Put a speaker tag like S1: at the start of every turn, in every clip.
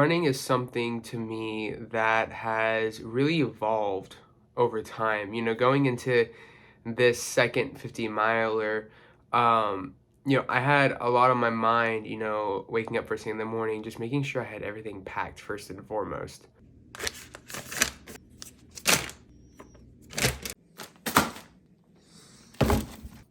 S1: running is something to me that has really evolved over time. Going into this second 50 miler, I had a lot on my mind, waking up first thing in the morning, just making sure I had everything packed first and foremost.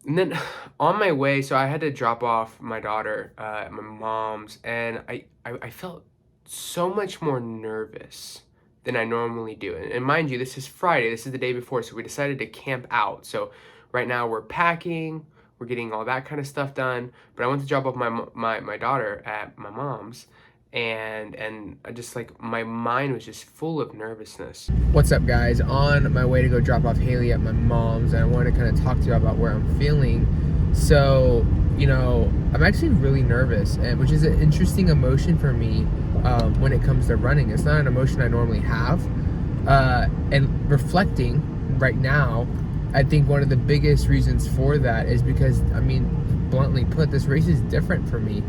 S1: And then on my way, so I had to drop off my daughter at my mom's, and I felt so much more nervous than I normally do. And mind you, this is Friday, this is the day before, so we decided to camp out. So right now we're packing, we're getting all that kind of stuff done, but I went to drop off my daughter at my mom's, and I just like, my mind was just full of nervousness. What's up, guys? On my way to go drop off Haley at my mom's, and I want to kind of talk to you about where I'm feeling. So, I'm actually really nervous, and which is an interesting emotion for me when it comes to running. It's not an emotion I normally have. And reflecting right now, I think one of the biggest reasons for that is because, bluntly put, this race is different for me.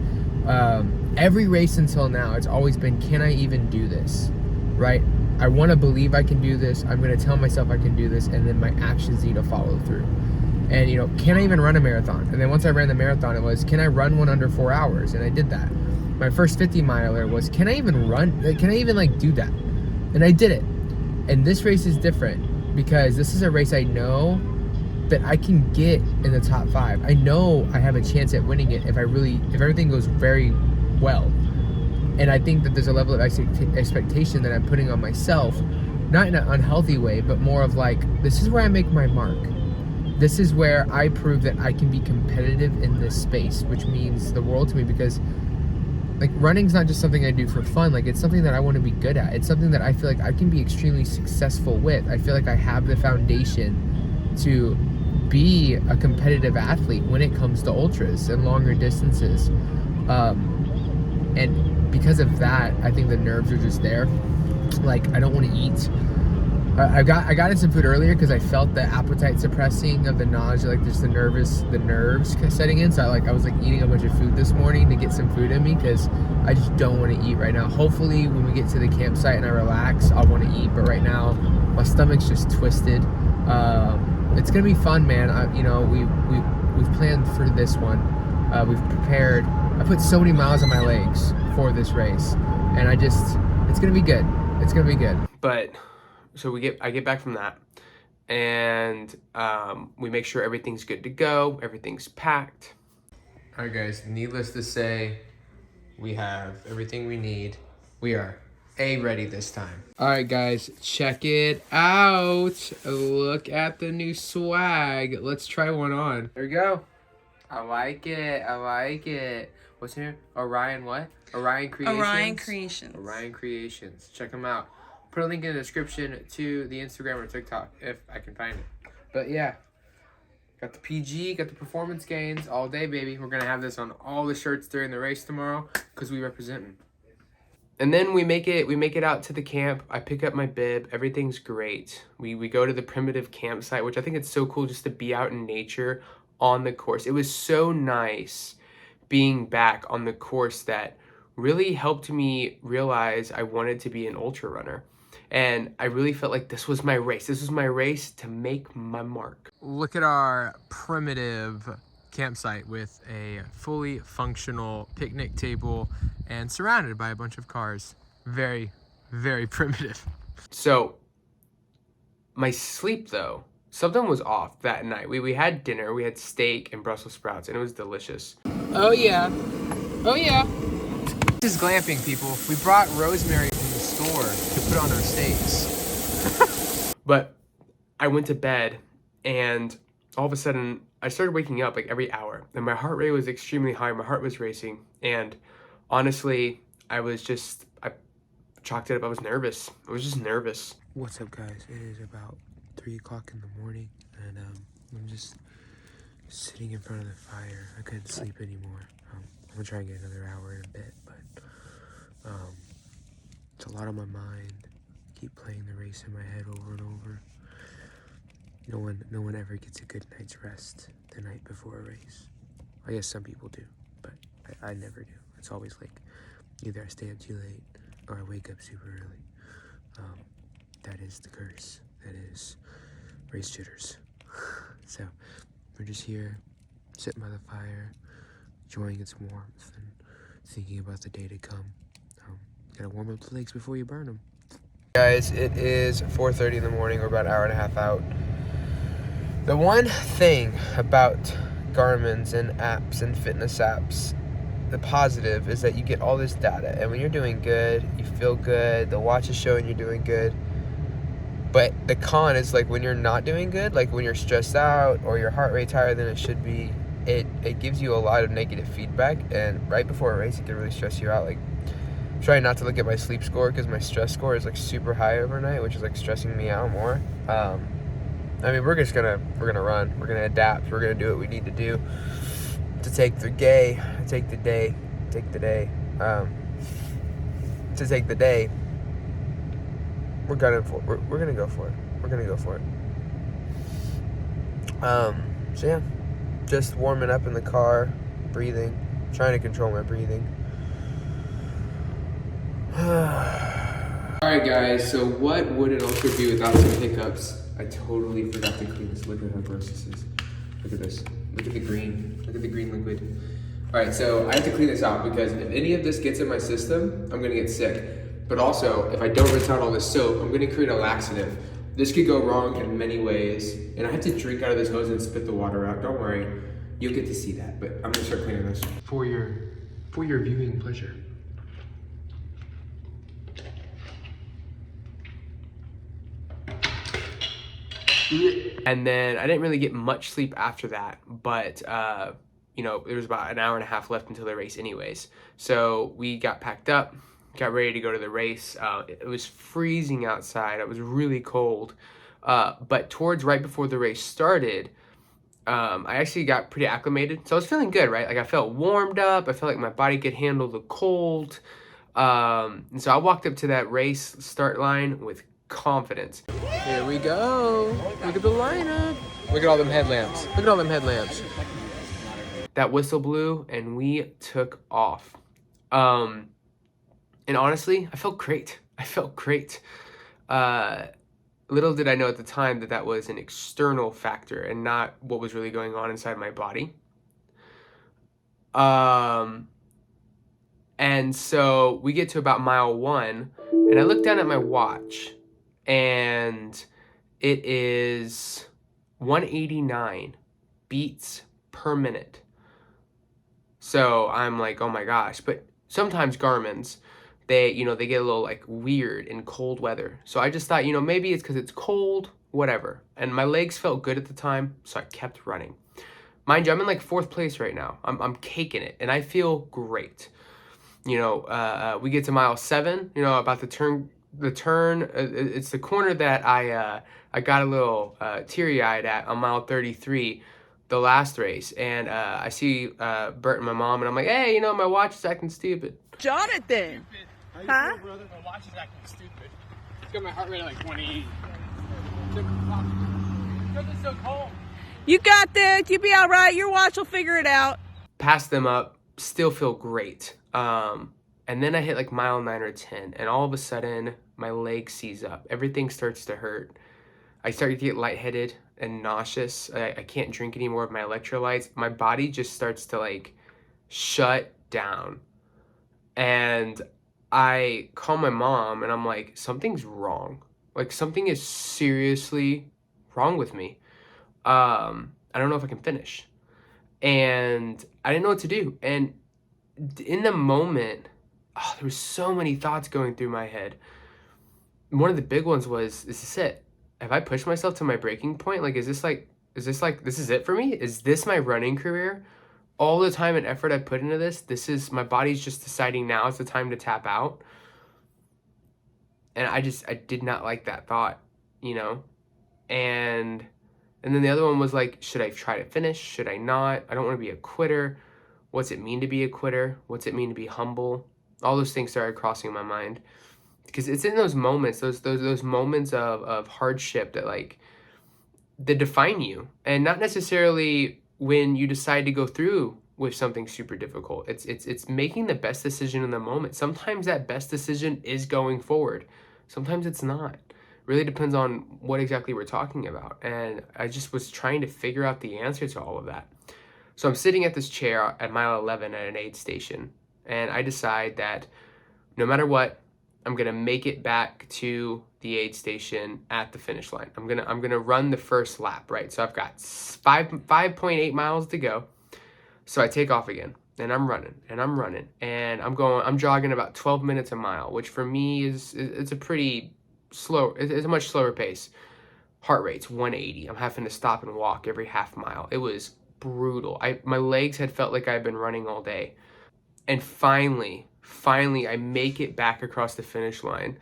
S1: Every race until now, it's always been, can I even do this, right? I want to believe I can do this. I'm going to tell myself I can do this, and then my actions need to follow through. And, can I even run a marathon? And then once I ran the marathon, it was, can I run one under 4 hours? And I did that. My first 50 miler was, can I even run? Can I even do that? And I did it. And this race is different because this is a race I know that I can get in the top 5. I know I have a chance at winning it if everything goes very well. And I think that there's a level of expectation that I'm putting on myself, not in an unhealthy way, but more of like, this is where I make my mark. This is where I prove that I can be competitive in this space, which means the world to me, because running's not just something I do for fun. It's something that I want to be good at. It's something that I feel like I can be extremely successful with. I feel like I have the foundation to be a competitive athlete when it comes to ultras and longer distances. And because of that, I think the nerves are just there. I don't want to eat. I got in some food earlier because I felt the appetite suppressing of the nausea, just the nerves setting in. So I was eating a bunch of food this morning to get some food in me because I just don't want to eat right now. Hopefully when we get to the campsite and I relax, I'll want to eat. But right now, my stomach's just twisted. It's gonna be fun, man. We've planned for this one. We've prepared. I put so many miles on my legs for this race, and it's gonna be good. It's gonna be good. But so I get back from that, and we make sure everything's good to go. Everything's packed. All right, guys. Needless to say, we have everything we need. We are ready this time. All right, guys, check it out. Look at the new swag. Let's try one on. There we go. I like it. What's your name? Orion what? Orion Creations?
S2: Orion Creations.
S1: Orion Creations. Check them out. Put a link in the description to the Instagram or TikTok if I can find it. But yeah, got the PG, got the performance gains all day, baby. We're going to have this on all the shirts during the race tomorrow because we represent them. And then we make it out to the camp. I pick up my bib. Everything's great. We go to the primitive campsite, which I think it's so cool just to be out in nature on the course. It was so nice being back on the course that really helped me realize I wanted to be an ultra runner. And I really felt like this was my race. This was my race to make my mark. Look at our primitive campsite with a fully functional picnic table and surrounded by a bunch of cars. Very, very primitive. So my sleep though, something was off that night. We had dinner, we had steak and Brussels sprouts, and it was delicious. Oh yeah. This is glamping, people. We brought rosemary from the store to put on our steaks. But I went to bed, and all of a sudden I started waking up every hour, and my heart rate was extremely high. My heart was racing, and honestly, I chalked it up. I was nervous. I was just nervous. What's up, guys? It is about 3 o'clock in the morning, and I'm just sitting in front of the fire. I couldn't sleep anymore. I'm gonna try and get another hour in a bit, but it's a lot on my mind. Keep playing the race in my head over and over. No one ever gets a good night's rest the night before a race. I guess some people do, but I never do. It's always either I stay up too late, or I wake up super early. That is the curse. That is race jitters. So we're just here, sitting by the fire, enjoying its warmth and thinking about the day to come. Gotta warm up the legs before you burn them. Guys, it is 4:30 in the morning. We're about an hour and a half out. The one thing about Garmin's and apps and fitness apps, the positive is that you get all this data, and when you're doing good, you feel good, the watch is showing you're doing good. But the con is like when you're not doing good, like when you're stressed out or your heart rate's higher than it should be, it gives you a lot of negative feedback, and right before a race it can really stress you out. Like, I'm trying not to look at my sleep score because my stress score is like super high overnight, which is like stressing me out more. I mean, we're gonna run, we're gonna adapt, we're gonna do what we need to do to take the day. We're gonna go for it. So yeah, just warming up in the car, breathing, trying to control my breathing. Alright guys, so what would an ultra be without some hiccups? I totally forgot to clean this. Look at how gross this is. Look at this. Look at the green. Look at the green liquid. Alright, so I have to clean this out because if any of this gets in my system, I'm gonna get sick. But also, if I don't rinse out all this soap, I'm gonna create a laxative. This could go wrong in many ways. And I have to drink out of this hose and spit the water out. Don't worry, you'll get to see that. But I'm gonna start cleaning this. For your viewing pleasure. And then I didn't really get much sleep after that, but you know, there was about an hour and a half left until the race anyways. So we got packed up, got ready to go to the race. It was freezing outside. It was really cold. But towards right before the race started, I actually got pretty acclimated. So I was feeling good, right? Like I felt warmed up. I felt like my body could handle the cold. And so I walked up to that race start line with confidence. Here we go. Look at the lineup. Look at all them headlamps. Look at all them headlamps. That whistle blew and we took off. And honestly, I felt great. Little did I know at the time that that was an external factor and not what was really going on inside my body. And so we get to about mile 1 and I look down at my watch and it is 189 beats per minute. So I'm like, oh my gosh. But sometimes Garmin's, they get a little like weird in cold weather. So I just thought, maybe it's because it's cold, whatever. And my legs felt good at the time, so I kept running. Mind you, I'm in like 4th place right now. I'm caking it, and I feel great. We get to mile 7, about the turn. It's the corner that I got a little teary-eyed at on mile 33, the last race, and I see Bert and my mom, and I'm like, hey, my watch is acting stupid.
S2: Jonathan! Huh?
S3: My watch is acting stupid. It's got my heart rate at like 180. Because it's so cold.
S2: You got this. You be all right. Your watch will figure it out.
S1: Pass them up. Still feel great. And then I hit like mile 9 or 10, and all of a sudden my leg seize up. Everything starts to hurt. I start to get lightheaded and nauseous. I can't drink any more of my electrolytes. My body just starts to like shut down. And I call my mom and I'm like, something's wrong. Like something is seriously wrong with me. I don't know if I can finish. And I didn't know what to do. And in the moment, there was so many thoughts going through my head. One of the big ones was, is this it? Have I pushed myself to my breaking point? Like, this is it for me? Is this my running career? All the time and effort I put into this, my body's just deciding now is the time to tap out. And I did not like that thought, And then the other one was like, should I try to finish? Should I not? I don't want to be a quitter. What's it mean to be a quitter? What's it mean to be humble? All those things started crossing my mind. Because it's in those moments, those moments of hardship that define you. And not necessarily when you decide to go through with something super difficult. It's making the best decision in the moment. Sometimes that best decision is going forward. Sometimes it's not. Really depends on what exactly we're talking about. And I just was trying to figure out the answer to all of that. So I'm sitting at this chair at mile 11 at an aid station, and I decide that no matter what, I'm gonna make it back to the aid station at the finish line. I'm gonna run the first lap, right? So I've got 5.8 miles to go. So I take off again, and I'm running, and I'm jogging about 12 minutes a mile, which for me it's a pretty slow, it's a much slower pace. Heart rate's 180. I'm having to stop and walk every half mile. It was brutal. My legs had felt like I'd been running all day. And finally, I make it back across the finish line.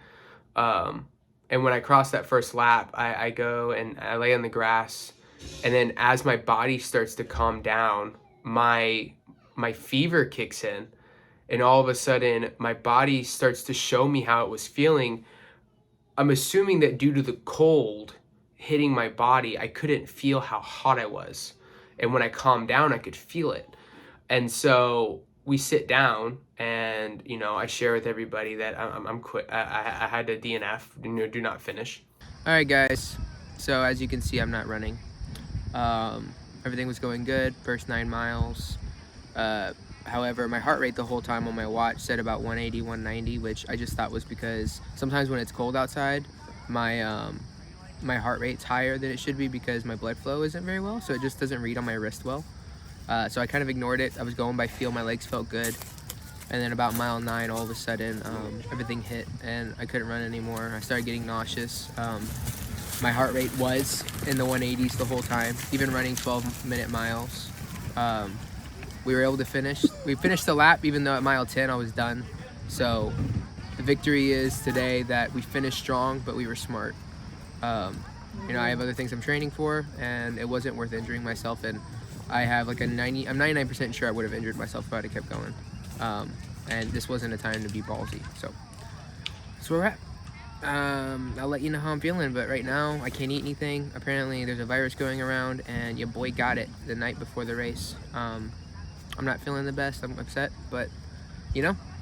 S1: And when I cross that first lap, I go and I lay on the grass. And then as my body starts to calm down, my fever kicks in. And all of a sudden, my body starts to show me how it was feeling. I'm assuming that due to the cold hitting my body, I couldn't feel how hot I was. And when I calmed down, I could feel it. And so we sit down, and I share with everybody that I'm quit. I had a DNF, do not finish. All right, guys. So as you can see, I'm not running. Everything was going good. First 9 miles. However, my heart rate the whole time on my watch said about 180, 190, which I just thought was because sometimes when it's cold outside, my heart rate's higher than it should be because my blood flow isn't very well, so it just doesn't read on my wrist well. So I kind of ignored it. I was going by feel. My legs felt good. And then about mile 9, all of a sudden, everything hit and I couldn't run anymore. I started getting nauseous. My heart rate was in the 180s the whole time, even running 12-minute miles. We were able to finish. We finished the lap, even though at mile 10 I was done. So the victory is today that we finished strong, but we were smart. I have other things I'm training for, and it wasn't worth injuring myself. And I have like I'm 99% sure I would have injured myself if I'd have kept going. And this wasn't a time to be ballsy. So that's where we're at. I'll let you know how I'm feeling, but right now I can't eat anything. Apparently there's a virus going around, and your boy got it the night before the race. I'm not feeling the best. I'm upset, but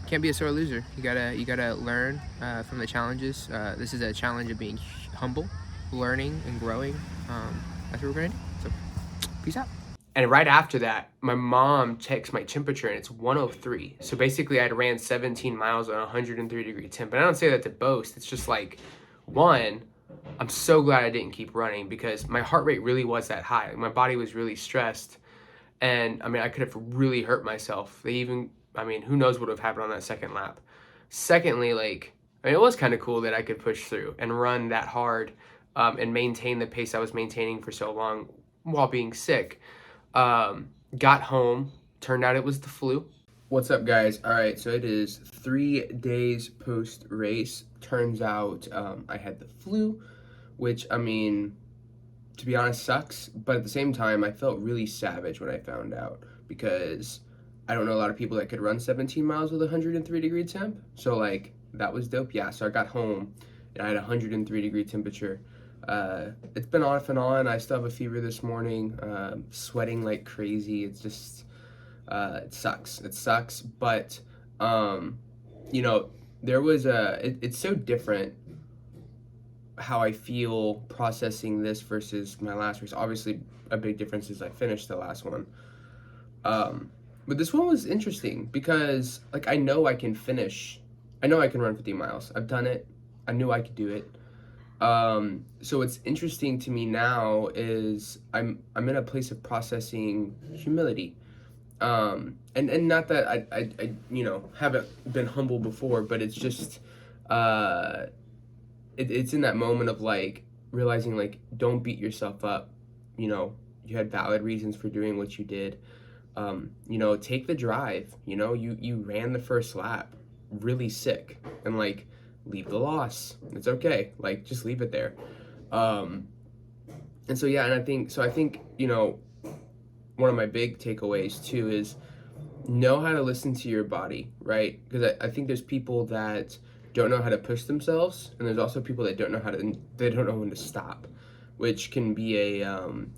S1: can't be a sore loser. You gotta learn from the challenges. This is a challenge of being humble, learning, and growing. That's what we're gonna do. So peace out. And right after that, my mom checks my temperature, and it's 103. So basically, I'd ran 17 miles on 103-degree temp. And I don't say that to boast. It's just like, one, I'm so glad I didn't keep running because my heart rate really was that high. Like, my body was really stressed. And, I could have really hurt myself. Who knows what would have happened on that second lap. Secondly, it was kind of cool that I could push through and run that hard and maintain the pace I was maintaining for so long while being sick. Got home, turned out it was the flu. What's up, guys? All right, so it is 3 days post race. Turns out I had the flu, which to be honest sucks, but at the same time I felt really savage when I found out because I don't know a lot of people that could run 17 miles with 103-degree temp. So that was dope. Yeah, so I got home and I had 103-degree temperature. It's been off and on. I still have a fever this morning, sweating like crazy. It's just, it sucks. But, there was it's so different how I feel processing this versus my last race. Obviously, a big difference is I finished the last one. But this one was interesting because, I know I can finish. I know I can run 50 miles. I've done it. I knew I could do it. So what's interesting to me now is I'm in a place of processing humility. And not that I haven't been humble before, but it's just, it's in that moment of realizing don't beat yourself up. You had valid reasons for doing what you did. Take the drive. You ran the first lap really sick and leave the loss. It's okay. Just leave it there. And so, yeah, and I think, one of my big takeaways too is know how to listen to your body, right? Because I think there's people that don't know how to push themselves, and there's also people that don't know when to stop, which can be a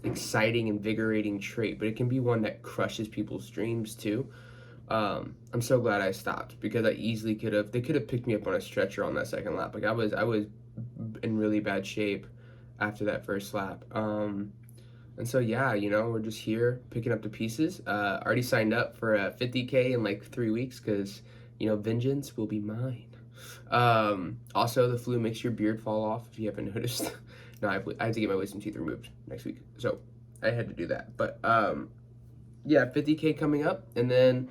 S1: exciting, invigorating trait, but it can be one that crushes people's dreams too. I'm so glad I stopped, because I easily they could have picked me up on a stretcher on that second lap. Like I was in really bad shape after that first lap. And so yeah, we're just here picking up the pieces. Already signed up for a 50K in like 3 weeks, because vengeance will be mine. Also, the flu makes your beard fall off, if you haven't noticed. No, I have to get my wisdom teeth removed next week, so I had to do that. But yeah, 50K coming up, and then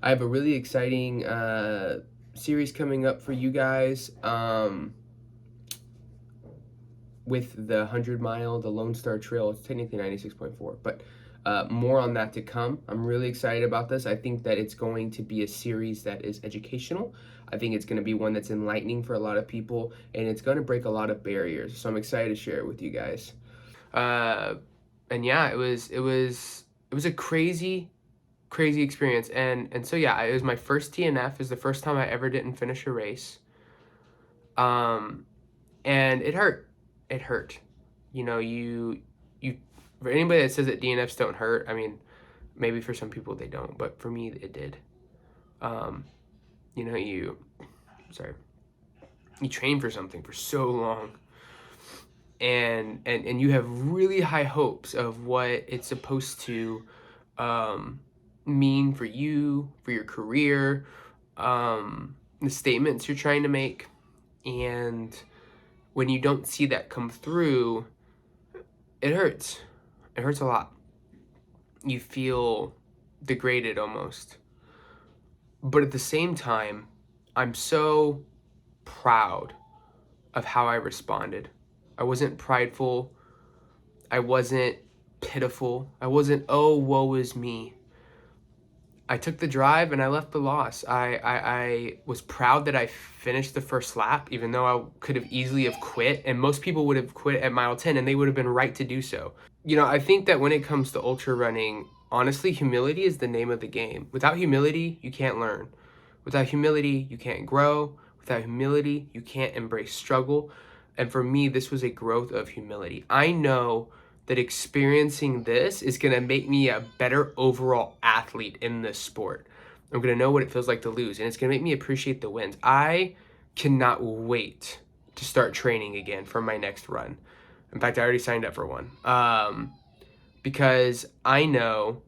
S1: I have a really exciting series coming up for you guys. With the 100 mile, the Lone Star Trail. It's technically 96.4, but more on that to come. I'm really excited about this. I think that it's going to be a series that is educational. I think it's going to be one that's enlightening for a lot of people, and it's going to break a lot of barriers. So I'm excited to share it with you guys. And yeah, it was a crazy experience. And so yeah, it was my first TNF. It was the first time I ever didn't finish a race. And it hurt. It hurt. You for anybody that says that DNFs don't hurt, I mean, maybe for some people they don't, but for me it did. You train for something for so long, and you have really high hopes of what it's supposed to mean for you, for your career, the statements you're trying to make, and when you don't see that come through, it hurts. It hurts a lot. You feel degraded almost. But at the same time, I'm so proud of how I responded. I wasn't prideful. I wasn't pitiful. I wasn't, oh, woe is me. I took the drive and I left the loss. I was proud that I finished the first lap, even though I could have easily have quit, and most people would have quit at mile 10, and they would have been right to do so. I think that when it comes to ultra running, honestly, humility is the name of the game. Without humility, you can't learn. Without humility, you can't grow. Without humility, you can't embrace struggle. And for me, this was a growth of humility. I know that experiencing this is going to make me a better overall athlete in this sport. I'm going to know what it feels like to lose, and it's going to make me appreciate the wins. I cannot wait to start training again for my next run. In fact, I already signed up for one, because I know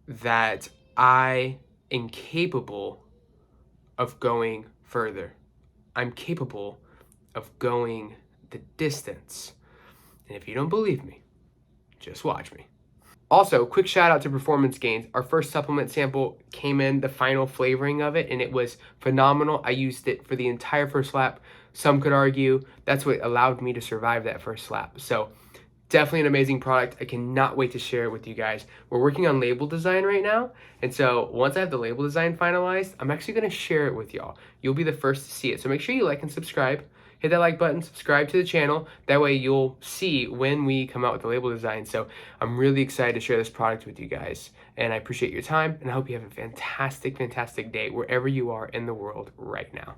S1: that I am capable of going further. I'm capable of going the distance. And if you don't believe me, just watch me. Also, quick shout out to Performance Gains. Our first supplement sample came in, the final flavoring of it, and it was phenomenal. I used it for the entire first lap. Some could argue that's what allowed me to survive that first lap. So definitely an amazing product. I cannot wait to share it with you guys. We're working on label design right now. And so once I have the label design finalized, I'm actually going to share it with y'all. You'll be the first to see it. So make sure you like and subscribe. Hit that like button, subscribe to the channel. That way you'll see when we come out with the label design. So I'm really excited to share this product with you guys. And I appreciate your time, and I hope you have a fantastic, fantastic day wherever you are in the world right now.